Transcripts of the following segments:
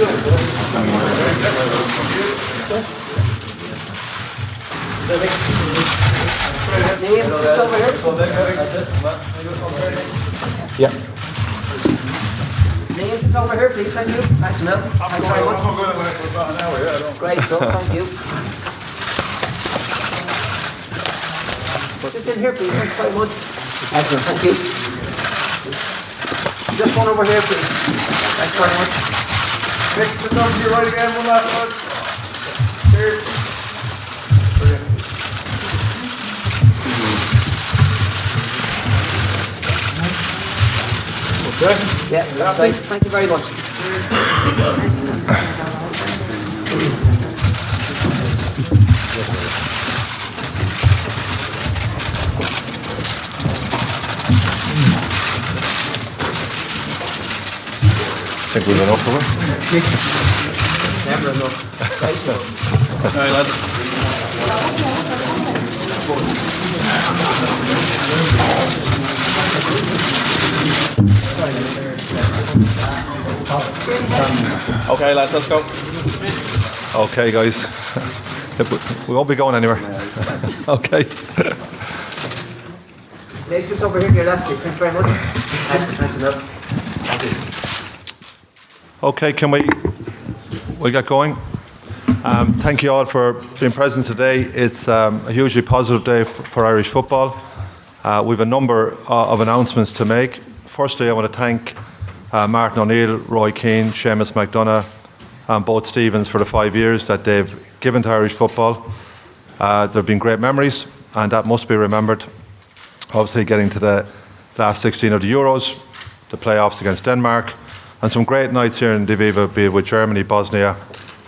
Yeah. Names over here, please. Thank you. Thanks, Mel. Thanks very much. I'm going to wait for about an hour. Yeah, Great stuff. Thank you. Just in here, please. Thanks very much. Excellent. Thank you. Just one over here, please. Thanks very much. Nick, just over to your right again, one last one. Cheers. Brilliant. Okay. Yeah, that's great. Thank you very much. I think we've enough of it. Never enough. Great stuff. Aye, lad. Okay, lads, let's go. Okay, guys. We won't be going anywhere. Okay. Ladies, just over here to your left, please. Thanks very much. Thanks, Mel. Thank you. Okay, can we get going? Thank you all for being present today. It's a hugely positive day for Irish football. We have a number of announcements to make. Firstly, I want to thank Martin O'Neill, Roy Keane, Seamus McDonagh and both Stevens for the 5 years that they've given to Irish football. There have been great memories and that must be remembered. Obviously getting to the last 16 of the Euros, the playoffs against Denmark, and some great nights here in Aviva, be it with Germany, Bosnia,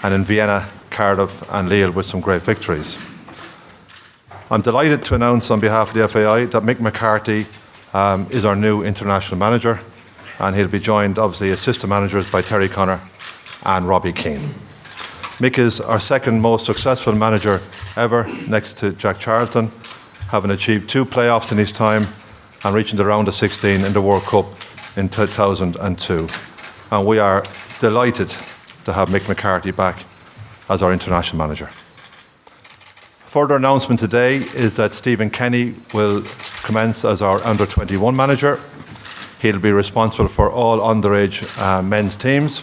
and in Vienna, Cardiff and Lille with some great victories. I'm delighted to announce on behalf of the FAI that Mick McCarthy is our new international manager, and he'll be joined, obviously, assistant managers by Terry Connor and Robbie Keane. Mick is our second most successful manager ever, next to Jack Charlton, having achieved 2 playoffs in his time and reaching the round of 16 in the World Cup in 2002. And we are delighted to have Mick McCarthy back as our international manager. Further announcement today is that Stephen Kenny will commence as our under-21 manager. He'll be responsible for all underage men's teams,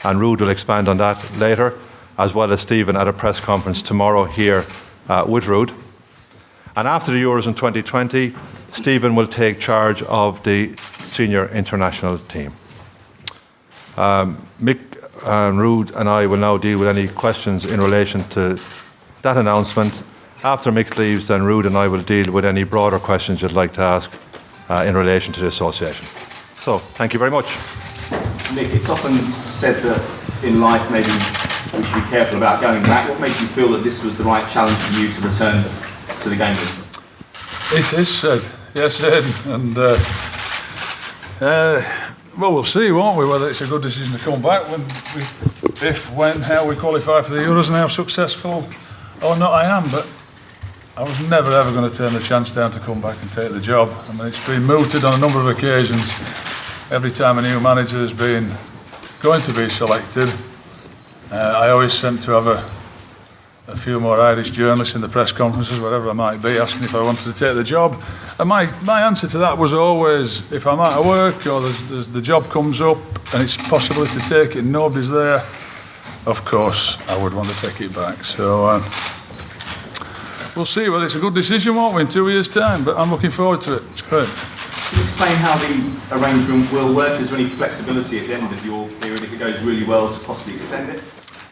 and Ruud will expand on that later, as well as Stephen at a press conference tomorrow here with Ruud. And after the Euros in 2020, Stephen will take charge of the senior international team. Mick, Ruud and I will now deal with any questions in relation to that announcement. After Mick leaves, then Ruud and I will deal with any broader questions you'd like to ask in relation to the association. So, thank you very much. Mick, it's often said that in life maybe we should be careful about going back. What made you feel that this was the right challenge for you to return to the game? It is said, yes, Ed. And well, we'll see, won't we, whether it's a good decision to come back when how we qualify for the Euros and how successful or not I am. But I was never ever going to turn the chance down to come back and take the job. I mean, it's been mooted on a number of occasions. Every time a new manager has been going to be selected, I always sent to have a few more Irish journalists in the press conferences, whatever I might be, asking if I wanted to take the job. And my answer to that was always, if I'm out of work or the job comes up and it's possible to take it and nobody's there, of course I would want to take it back. So we'll see whether it's a good decision, won't we, in 2 years' time, but I'm looking forward to it. It's great. Can you explain how the arrangement will work? Is there any flexibility at the end of your period if it goes really well to possibly extend it?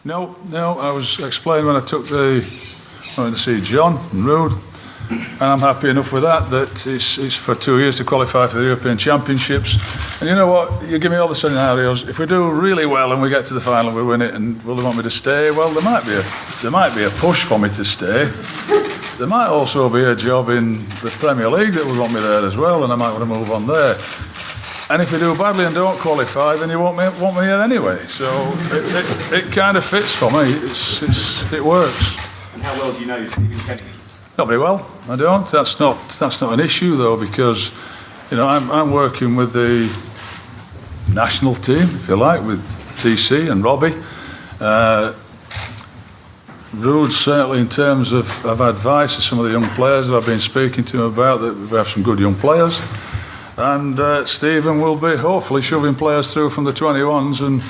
No, I was explained when I went to see John and Ruud, and I'm happy enough with that it's for 2 years to qualify for the European Championships. And you know what, you give me all the scenarios. If we do really well and we get to the final, we win it, and will they want me to stay? Well, there might be a push for me to stay. There might also be a job in the Premier League that would want me there as well, and I might want to move on there. And if we do badly and don't qualify, then you won't want me here anyway. So it kind of fits for me. It works. And how well do you know Stephen Kenny? Not very well. I don't. That's not an issue though, because I'm working with the national team, if you like, with TC and Robbie. Rude, certainly in terms of advice to some of the young players that I've been speaking to him about, that we have some good young players. And Stephen will be hopefully shoving players through from the 21s and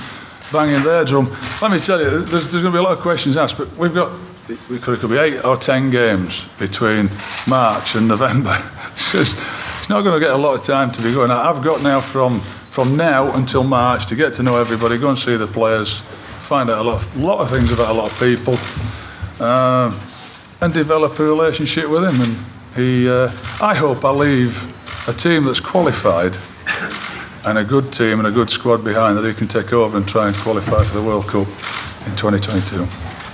banging their drum. Let me tell you, there's going to be a lot of questions asked, but it could be 8 or 10 games between March and November. It's not going to get a lot of time to be going. I've got now from now until March to get to know everybody, go and see the players, find out a lot of things about a lot of people, and develop a relationship with him. And I hope I leave a team that's qualified and a good team and a good squad behind that he can take over and try and qualify for the World Cup in 2022.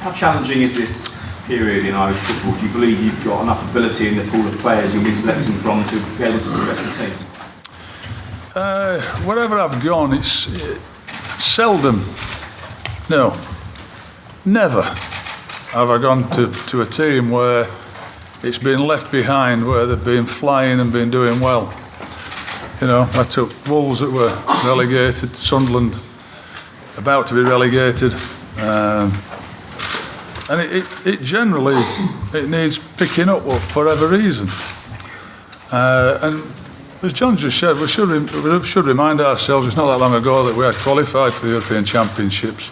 How challenging is this period in Irish football? Do you believe you've got enough ability in the pool of players you'll be selecting from to be able to progress the team? Wherever I've gone, it's seldom, no, never have I gone to a team where it's been left behind, where they've been flying and been doing well. You know, I took Wolves that were relegated, Sunderland about to be relegated, and it generally needs picking up for whatever reason. And as John just said, we should remind ourselves it's not that long ago that we had qualified for the European Championships.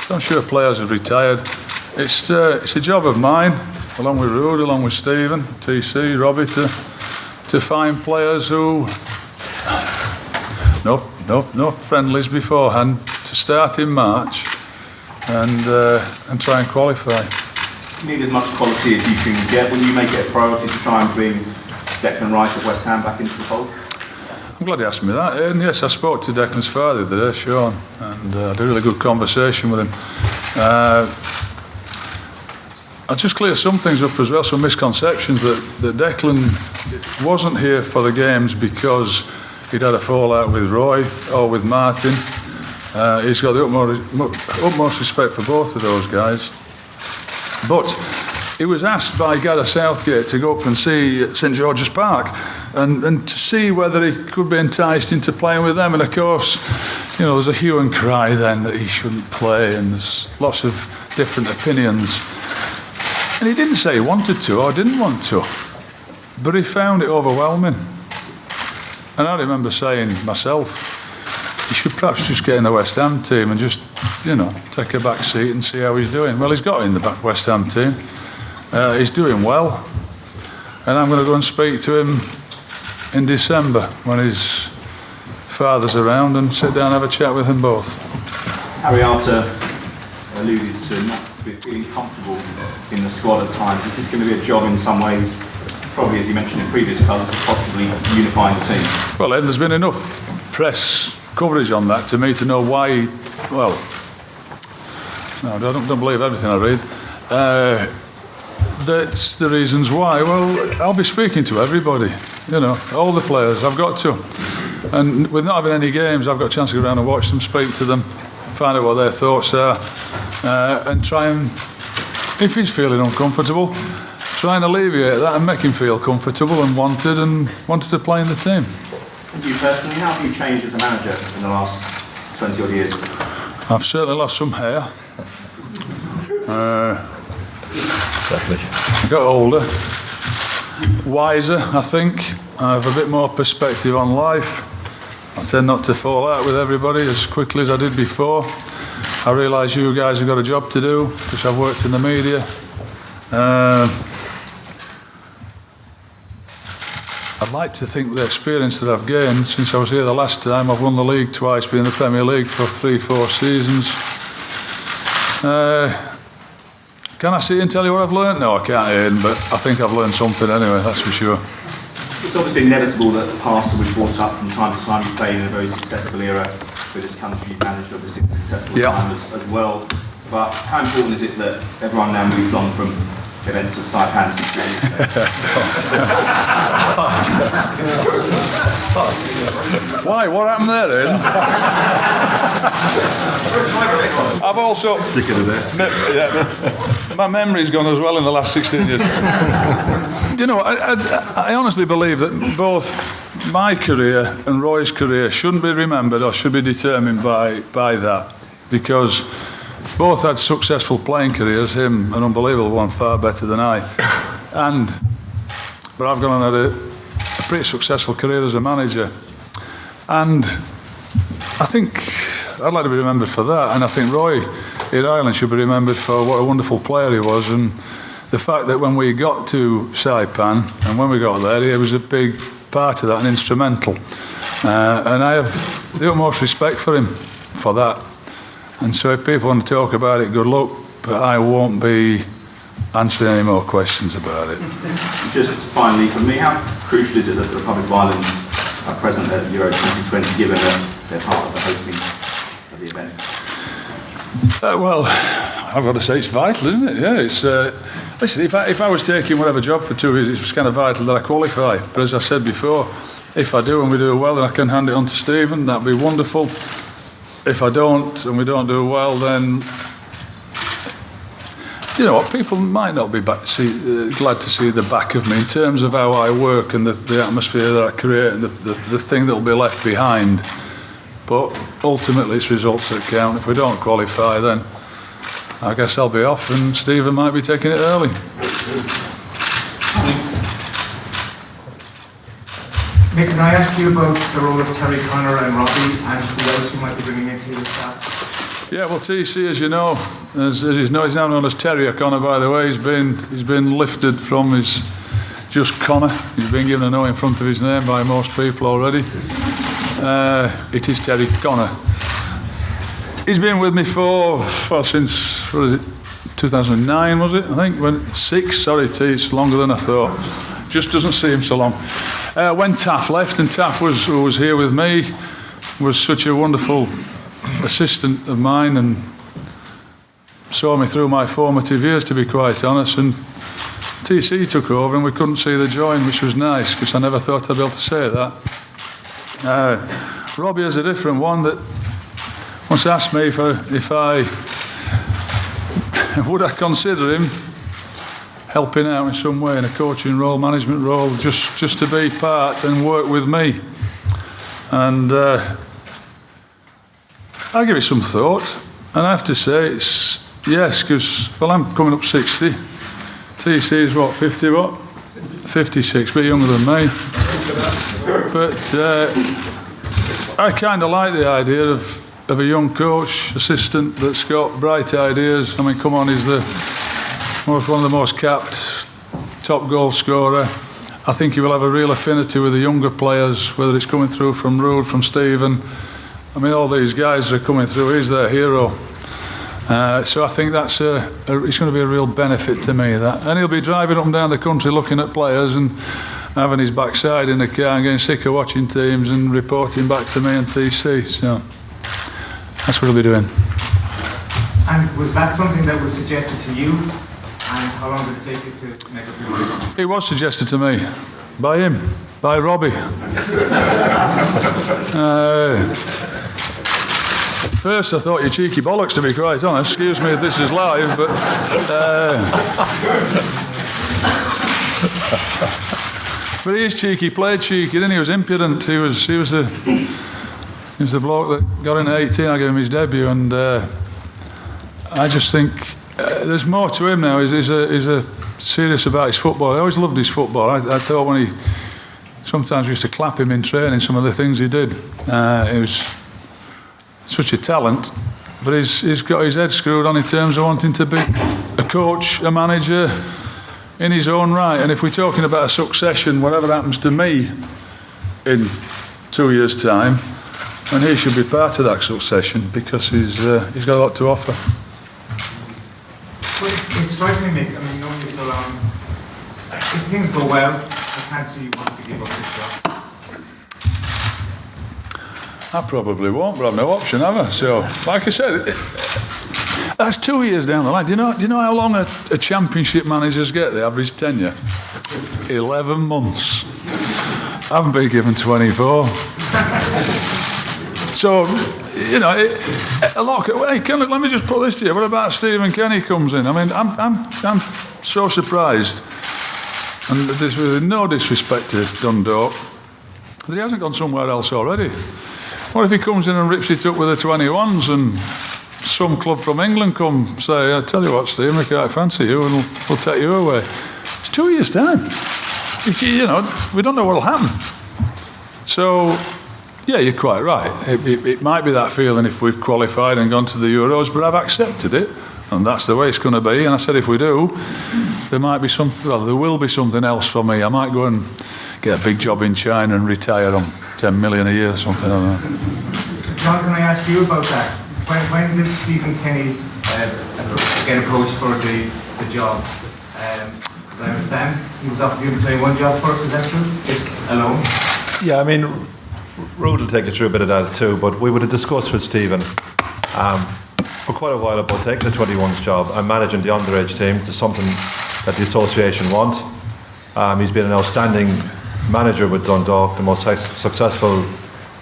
So I'm sure players have retired. It's a job of mine, along with Ruud, along with Stephen, TC, Robbie, to find players who no friendlies beforehand, to start in March and try and qualify. You need as much quality as you can get. Will you make it a priority to try and bring Declan Rice of West Ham back into the fold? I'm glad you asked me that. And yes, I spoke to Declan's father the other day, Sean, and had a really good conversation with him. I'll just clear some things up as well, some misconceptions that Declan wasn't here for the games because he'd had a fallout with Roy or with Martin. He's got the utmost respect for both of those guys. But he was asked by Gareth Southgate to go up and see St George's Park and to see whether he could be enticed into playing with them. And of course, you know, there's a hue and cry then that he shouldn't play, and there's lots of different opinions. And he didn't say he wanted to or didn't want to, but he found it overwhelming. And I remember saying myself, he should perhaps just get in the West Ham team and just, you know, take a back seat and see how he's doing. Well, he's got in the West Ham team. He's doing well. And I'm going to go and speak to him in December when his father's around and sit down and have a chat with them both. Harry Arter alluded to not feeling comfortable in the squad at times. Is this going to be a job in some ways, probably as you mentioned in previous colours, possibly unifying the team? Well, there's been enough press coverage on that to me to know why. Well, no, I don't believe everything I read. That's the reasons why. Well, I'll be speaking to everybody, you know, all the players. I've got to. And with not having any games, I've got a chance to go around and watch them, speak to them, find out what their thoughts are, and try and, if he's feeling uncomfortable, try and alleviate that and make him feel comfortable and wanted to play in the team. And you personally, how have you changed as a manager in the last 20 odd years? I've certainly lost some hair. I got older, wiser, I think. I have a bit more perspective on life. I tend not to fall out with everybody as quickly as I did before. I realise you guys have got a job to do because I've worked in the media. I'd like to think the experience that I've gained since I was here the last time, I've won the league twice, been in the Premier League for 3-4 seasons. Can I sit and tell you what I've learned? No, I can't, Aidan, but I think I've learned something anyway, that's for sure. It's obviously inevitable that the past will be brought up from time to time. You played in a very successful era for this country. You've managed obviously a successful time as well. But how important is it that everyone now moves on from events of Saipan 16? Why? What happened there, Aidan? I've also... My memory's gone as well in the last 16 years. You know, I honestly believe that both my career and Roy's career shouldn't be remembered or should be determined by that, because both had successful playing careers, him an unbelievable one, far better than I. But I've gone and had a pretty successful career as a manager. And I think I'd like to be remembered for that. And I think Roy in Ireland should be remembered for what a wonderful player he was. And the fact that when we got to Saipan and when we got there, he was a big part of that and instrumental. And I have the utmost respect for him for that. And so if people want to talk about it, good luck, but I won't be answering any more questions about it. Just finally, for me, how crucial is it that the Republic of Ireland are present at Euro 2020, given that they're part of the hosting of the event? Well, I've got to say it's vital, isn't it? Yeah, it's... listen, if I was taking whatever job for 2 years, it was kind of vital that I qualify. But as I said before, if I do and we do well, then I can hand it on to Stephen. That'd be wonderful. If I don't and we don't do well, then you know what, people might not be glad to see the back of me in terms of how I work and the atmosphere that I create and the thing that will be left behind. But ultimately it's results that count. If we don't qualify, then I guess I'll be off and Stephen might be taking it early. Mick, can I ask you about the role of Terry Connor and Robbie and who else you might be bringing into the staff? Yeah, well, TC, as you know, as you know, he's now known as Terry O'Connor, by the way. He's been lifted from his just Connor. He's been given an O in front of his name by most people already. It is Terry Connor. He's been with me since, what is it, 2009, was it? I think, sorry, T, it's longer than I thought. Just doesn't seem so long. When Taff left, and Taff who was here with me, was such a wonderful assistant of mine and saw me through my formative years, to be quite honest. And TC took over and we couldn't see the join, which was nice, because I never thought I'd be able to say that. Robbie is a different one that once asked me if I would I consider him helping out in some way in a coaching role, management role, just to be part and work with me. And I give it some thought, and I have to say it's yes, because I'm coming up 60. TC is what, 50 what? 56, a bit younger than me. But I kind of like the idea of a young coach, assistant that's got bright ideas. I mean, come on, he's one of the most capped, top goal scorer. I think he will have a real affinity with the younger players, whether it's coming through from Rude, from Stephen. I mean, all these guys are coming through. He's their hero. So I think that's it's going to be a real benefit to me. And he'll be driving up and down the country looking at players and having his backside in the car and getting sick of watching teams and reporting back to me and TC. So that's what he'll be doing. And was that something that was suggested to you? And how long did it take you to make up your mind? It was suggested to me by him, by Robbie. First I thought you cheeky bollocks, to be quite honest. Excuse me if this is live, but but he is cheeky, played cheeky, then he was impudent. He was the bloke that got in at 18. I gave him his debut, and I just think there's more to him now. He's serious about his football. I always loved his football. I thought when sometimes we used to clap him in training, some of the things he did. He was such a talent, but he's got his head screwed on in terms of wanting to be a coach, a manager in his own right. And if we're talking about a succession, whatever happens to me in 2 years' time, then he should be part of that succession, because he's got a lot to offer. Well, it strikes me, Mick, I mean, knowing you so long, if things go well, I can't see you want to give up this job. I probably won't, but I've no option, have I? So, like I said, that's 2 years down the line. Do you know how long a championship managers get the average tenure? 11 months. I haven't been given 24. So, you know, a lot. Hey, let me just put this to you. What about Stephen Kenny comes in? I mean, I'm so surprised, and there's really no disrespect to Dundalk. But he hasn't gone somewhere else already. What if he comes in and rips it up with the 21s and some club from England come say, I tell you what, Steve, I fancy you and we'll take you away. It's 2 years' time. You know, we don't know what will happen. So, yeah, you're quite right. It might be that feeling if we've qualified and gone to the Euros, but I've accepted it, and that's the way it's going to be. And I said if we do, there will be something else for me. I might go and get a big job in China and retire on 10 million a year or something like that. John, can I ask you about that? When did Stephen Kenny get approached for the job? I understand he was offered you to play one job first, is that true? Just alone? Yeah, I mean, Rude will take you through a bit of that too, but we would have discussed with Stephen for quite a while about taking the 21's job and managing the underage teams. It's something that the association want. He's been an outstanding manager with Dundalk, the most successful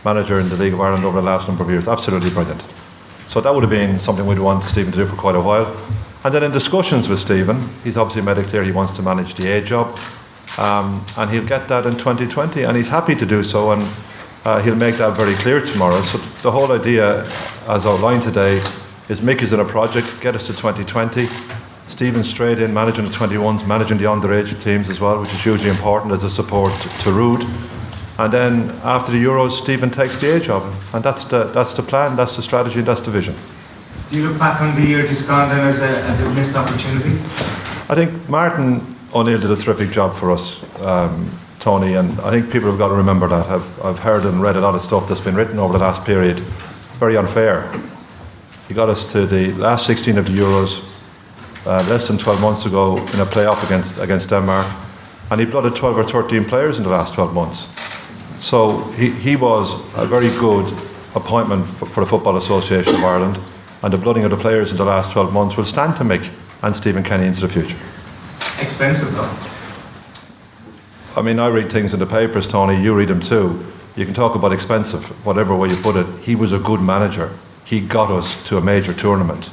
manager in the League of Ireland over the last number of years. Absolutely brilliant. So that would have been something we'd want Stephen to do for quite a while. And then in discussions with Stephen, he's obviously made it clear he wants to manage the A job, and he'll get that in 2020, and he's happy to do so, and he'll make that very clear tomorrow. So the whole idea, as outlined today, is Mick is in a project, get us to 2020. Stephen's straight in, managing the 21s, managing the underage teams as well, which is hugely important as a support to Rude. And then after the Euros, Stephen takes the A job, and that's the plan, that's the strategy, and that's the vision. Do you look back on the year just gone then as a missed opportunity? I think Martin O'Neill did a terrific job for us, Tony, and I think people have got to remember that. I've heard and read a lot of stuff that's been written over the last period, very unfair. He got us to the last 16 of the Euros less than 12 months ago in a playoff against Denmark, and he blooded 12 or 13 players in the last 12 months. So he was a very good appointment for the Football Association of Ireland, and the blooding of the players in the last 12 months will stand to Mick and Stephen Kenny into the future. Expensive though. I mean, I read things in the papers, Tony, you read them too. You can talk about expensive, whatever way you put it. He was a good manager. He got us to a major tournament.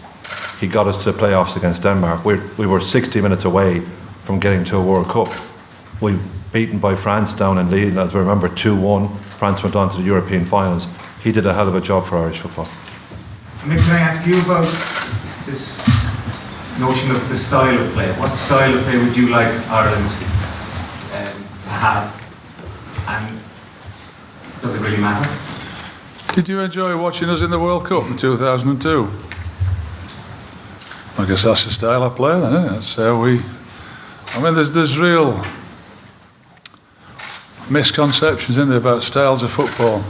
He got us to playoffs against Denmark. We were 60 minutes away from getting to a World Cup. We beaten by France down in Lille, as we remember, 2-1. France went on to the European finals. He did a hell of a job for Irish football. Mick, can I ask you about this notion of the style of play? What style of play would you like Ireland to have? And does it really matter? Did you enjoy watching us in the World Cup in 2002? I guess that's the style of play then, isn't it? That's how we... I mean, there's real misconceptions in there about styles of football.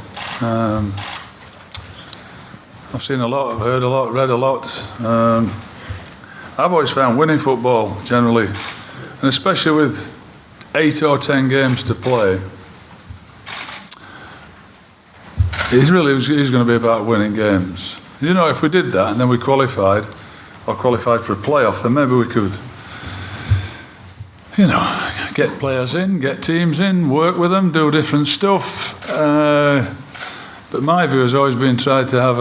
I've seen a lot, I've heard a lot, read a lot. I've always found winning football generally, and especially with 8 or 10 games to play, it's going to be about winning games. You know, if we did that and then we qualified for a playoff, then maybe we could, you know, get players in, get teams in, work with them, do different stuff. But my view has always been try to have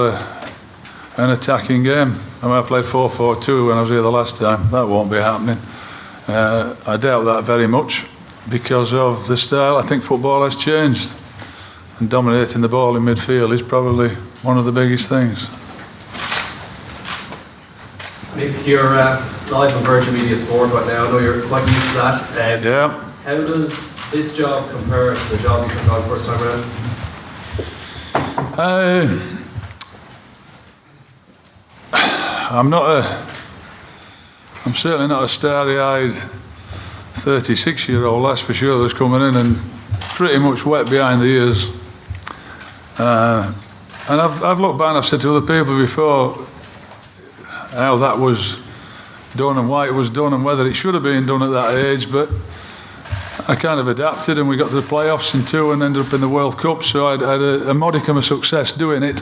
an attacking game. I mean, I played 4-4-2 when I was here the last time. That won't be happening. I doubt that very much because of the style. I think football has changed, and dominating the ball in midfield is probably one of the biggest things. Mick, you're live on Virgin Media Sport right now. I know you're quite used to that. Yeah. How does this job compare to the job you took on first time around? I'm certainly not a starry-eyed 36-year-old, that's for sure, that's coming in and pretty much wet behind the ears. And I've looked back and I've said to other people before how that was done and why it was done and whether it should have been done at that age, but I kind of adapted and we got to the playoffs in 2 and ended up in the World Cup, so I had a modicum of success doing it.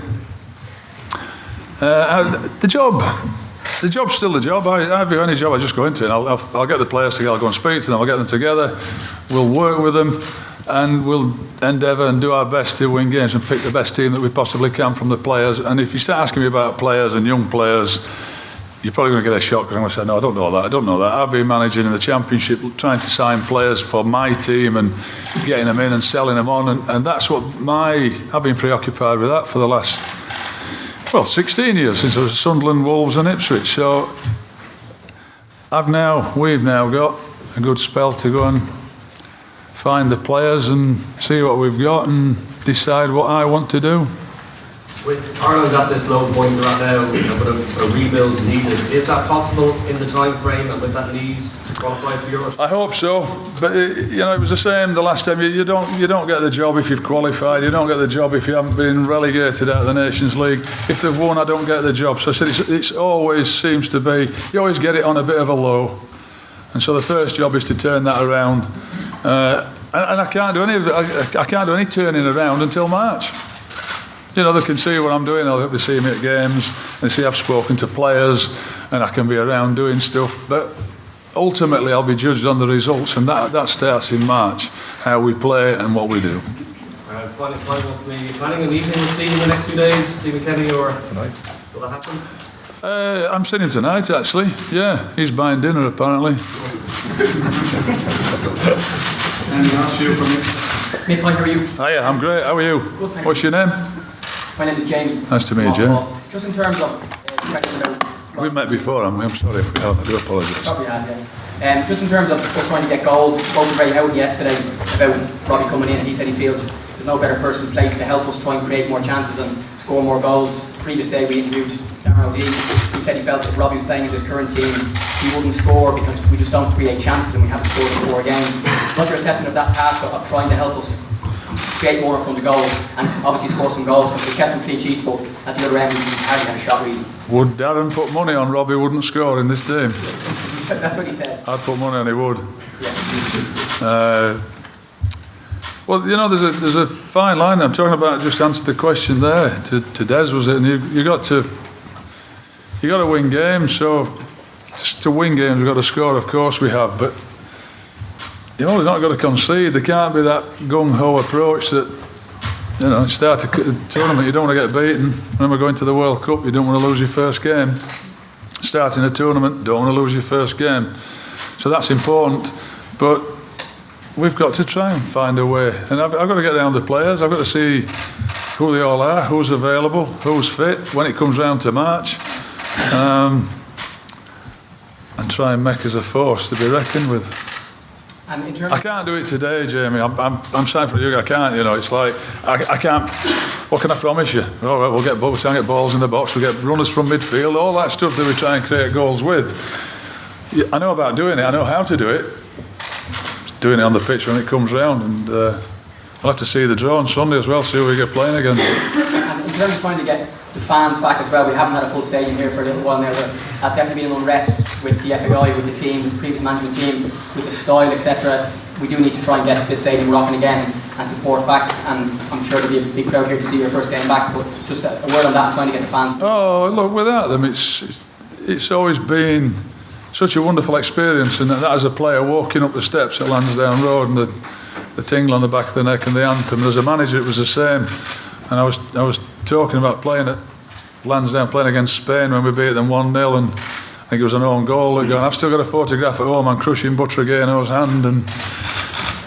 The job's still the job. I view any job I just go into, and I'll get the players together, I'll go and speak to them, I'll get them together, we'll work with them, and we'll endeavour and do our best to win games and pick the best team that we possibly can from the players. And if you start asking me about players and young players, you're probably going to get a shock because I'm going to say, no, I don't know that. I've been managing in the Championship, trying to sign players for my team and getting them in and selling them on, and that's what I've been preoccupied with that for the last, 16 years, since I was at Sunderland, Wolves and Ipswich. So we've now got a good spell to go and find the players and see what we've got and decide what I want to do. With Ireland at this low point we're at now, but a rebuild needed, is that possible in the time frame and with that need to qualify for Euros? I hope so, but it was the same the last time. You don't get the job if you've qualified. You don't get the job if you haven't been relegated out of the Nations League. If they've won, I don't get the job. So I said it's always seems to be you always get it on a bit of a low, and so the first job is to turn that around. And I can't do any turning around until March. They can see what I'm doing. They see me at games, and see I've spoken to players, and I can be around doing stuff. But ultimately, I'll be judged on the results, and that starts in March. How we play and what we do. Final one for me. Planning a meeting with Steve in the next few days, Stephen Kenny, or tonight? Will that happen? I'm seeing him tonight, actually. Yeah, he's buying dinner apparently. Anything else you from me? Mick, how are you? Hiya, I'm great. How are you? Good, thank What's your name? My name is Jamie. Nice to meet you. Just in terms of question about... We've met before, haven't we? I'm sorry if we haven't. I do apologise. Probably have, yeah. Just in terms of us trying to get goals, we spoke to Ray Houghton yesterday about Robbie coming in, and he said he feels there's no better person placed to help us try and create more chances and score more goals. Previous day we interviewed Darren O'Dea. He said he felt that Robbie was playing in this current team, he wouldn't score because we just don't create chances and we haven't scored in 4 games. What's your assessment of that task of trying to help us create more from the goals and obviously score some goals, because we kept some clean sheets, but at the other end we hardly had a shot really. Would Darren put money on Robbie wouldn't score in this team? That's what he said. I'd put money on he would. Yeah. There's a fine line. I'm talking about, just answered the question there to Des, was it? And you got to win games. So to win games, we've got to score. Of course we have, but we've not got to concede. There can't be that gung-ho approach that start a tournament, you don't want to get beaten. Remember going to the World Cup, you don't want to lose your first game. Starting a tournament, don't want to lose your first game. So that's important, but we've got to try and find a way. And I've got to get down to the players. I've got to see who they all are, who's available, who's fit when it comes round to March, and try and make us a force to be reckoned with. I can't do it today, Jamie. I'm sorry for you. I can't. It's like I can't. What can I promise you? All right, we'll try and get balls in the box. We'll get runners from midfield. All that stuff that we try and create goals with. I know about doing it. I know how to do it. Doing it on the pitch when it comes round, and I'll have to see the draw on Sunday as well. See who we get playing again. And in terms of trying to get the fans back as well, we haven't had a full stadium here for a little while now. There has definitely been an unrest with the FAI, with the team, with the previous management team, with the style, etc. We do need to try and get this stadium rocking again and support back, and I'm sure there'll be a big crowd here to see your first game back, but just a word on that, trying to get the fans. Oh, look, without them it's always been such a wonderful experience, and that as a player walking up the steps at Lansdowne Road and the tingle on the back of the neck and the anthem, and as a manager it was the same. And I was talking about playing at Lansdowne, playing against Spain when we beat them 1-0, and I think it was an own goal. I've still got a photograph at home. I'm crushing Butteragaino's hand,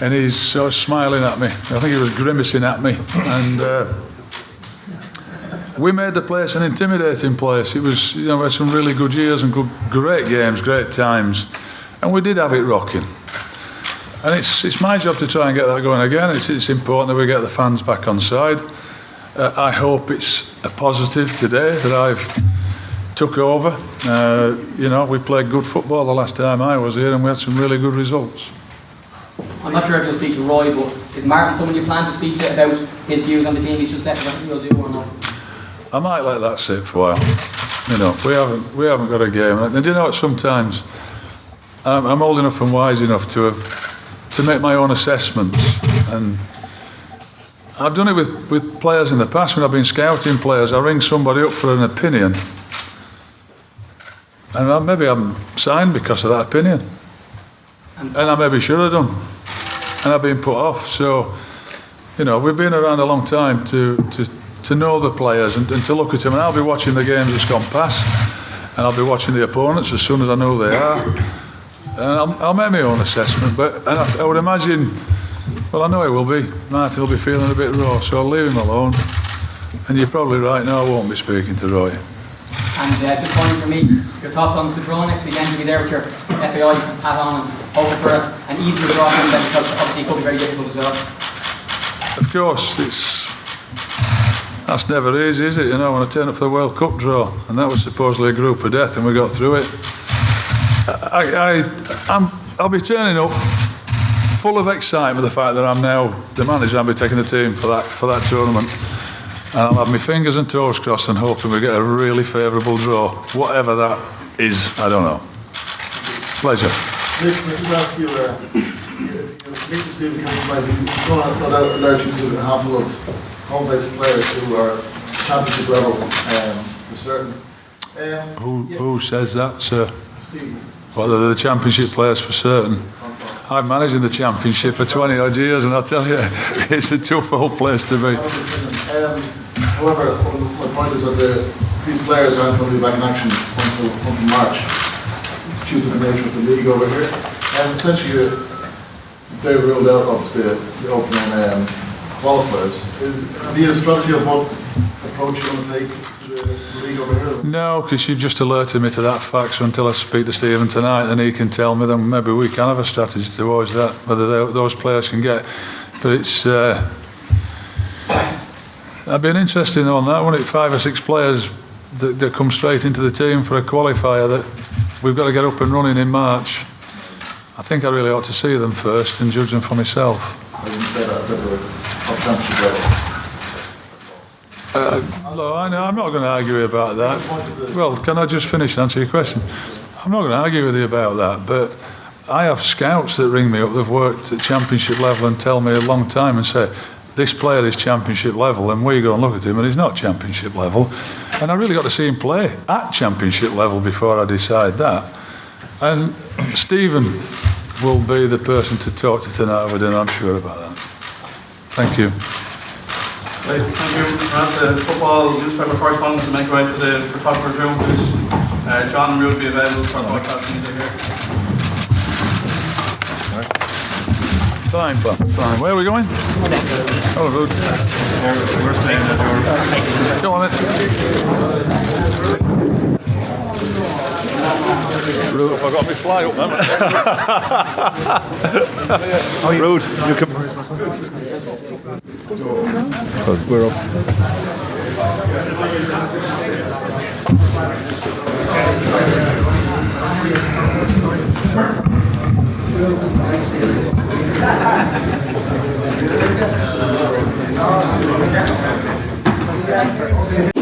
and he's sort of smiling at me. I think he was grimacing at me, and we made the place an intimidating place. It was, we had some really good years and great games, great times, and we did have it rocking. And it's my job to try and get that going again. It's important that we get the fans back on side. I hope it's a positive today that I've took over. We played good football the last time I was here, and we had some really good results. I'm not sure if you'll speak to Roy, but is Martin someone you plan to speak to about his views on the team he's just left? What you'll do or not? I might let that sit for a while. We haven't got a game. And do you know what? Sometimes I'm old enough and wise enough to make my own assessments, and I've done it with players in the past. When I've been scouting players, I ring somebody up for an opinion, and maybe I'm signed because of that opinion, and I maybe should have done, and I've been put off. So, we've been around a long time to know the players and to look at them, and I'll be watching the games that's gone past, and I'll be watching the opponents as soon as I know who they are. And I'll make my own assessment, and I would imagine, well, I know he will be. Martin will be feeling a bit raw, so I'll leave him alone. And you're probably right, no, I won't be speaking to Roy. And just one for me, your thoughts on the draw next weekend? You'll be there with your FAI hat on and hoping for an easier draw for them, because obviously it could be very difficult as well. Of course, that's never easy, is it? You know, when I turn up for the World Cup draw, and that was supposedly a group of death, and we got through it. I'll be turning up full of excitement with the fact that I'm now the manager. I'll be taking the team for that tournament, and I'll have my fingers and toes crossed and hoping we get a really favourable draw, whatever that is. I don't know. Pleasure. Nick, can I just ask you, Nick this evening coming by, you've no doubt allergic to a handful of home-based players who are championship level for certain. Who says that, sir? Steve. Well, they're the championship players for certain. I've managed in the championship for 20 odd years, and I'll tell you, it's a tough old place to be. However, my point is that these players aren't going to be back in action until March, due to the nature of the league over here. And essentially, they're ruled out of the opening qualifiers. Have you a strategy of what approach you're going to take to the league over here? No, because you've just alerted me to that fact, so until I speak to Stephen tonight, then he can tell me, then maybe we can have a strategy towards that, whether those players can get. But it's that'd be an interesting one, that, wouldn't it? 5 or 6 players that come straight into the team for a qualifier that we've got to get up and running in March. I think I really ought to see them first and judge them for myself. I didn't say that, I said they were off championship level. No, I know, I'm not going to argue about that. Well, can I just finish and answer your question? I'm not going to argue with you about that, but I have scouts that ring me up, they've worked at championship level and tell me a long time and say, this player is championship level, and we go and look at him and he's not championship level. And I really got to see him play at championship level before I decide that. And Stephen will be the person to talk to tonight over dinner, I'm sure about that. Thank you. Right, thank you. As the football newspaper correspondents to make way to the photographer's room, please. John will be available for the podcast media here. Fine, but fine. Where are we going? Oh, good. We're staying at your... Go on then. Rude, I got me fly up, man. Rude, you can. We're up.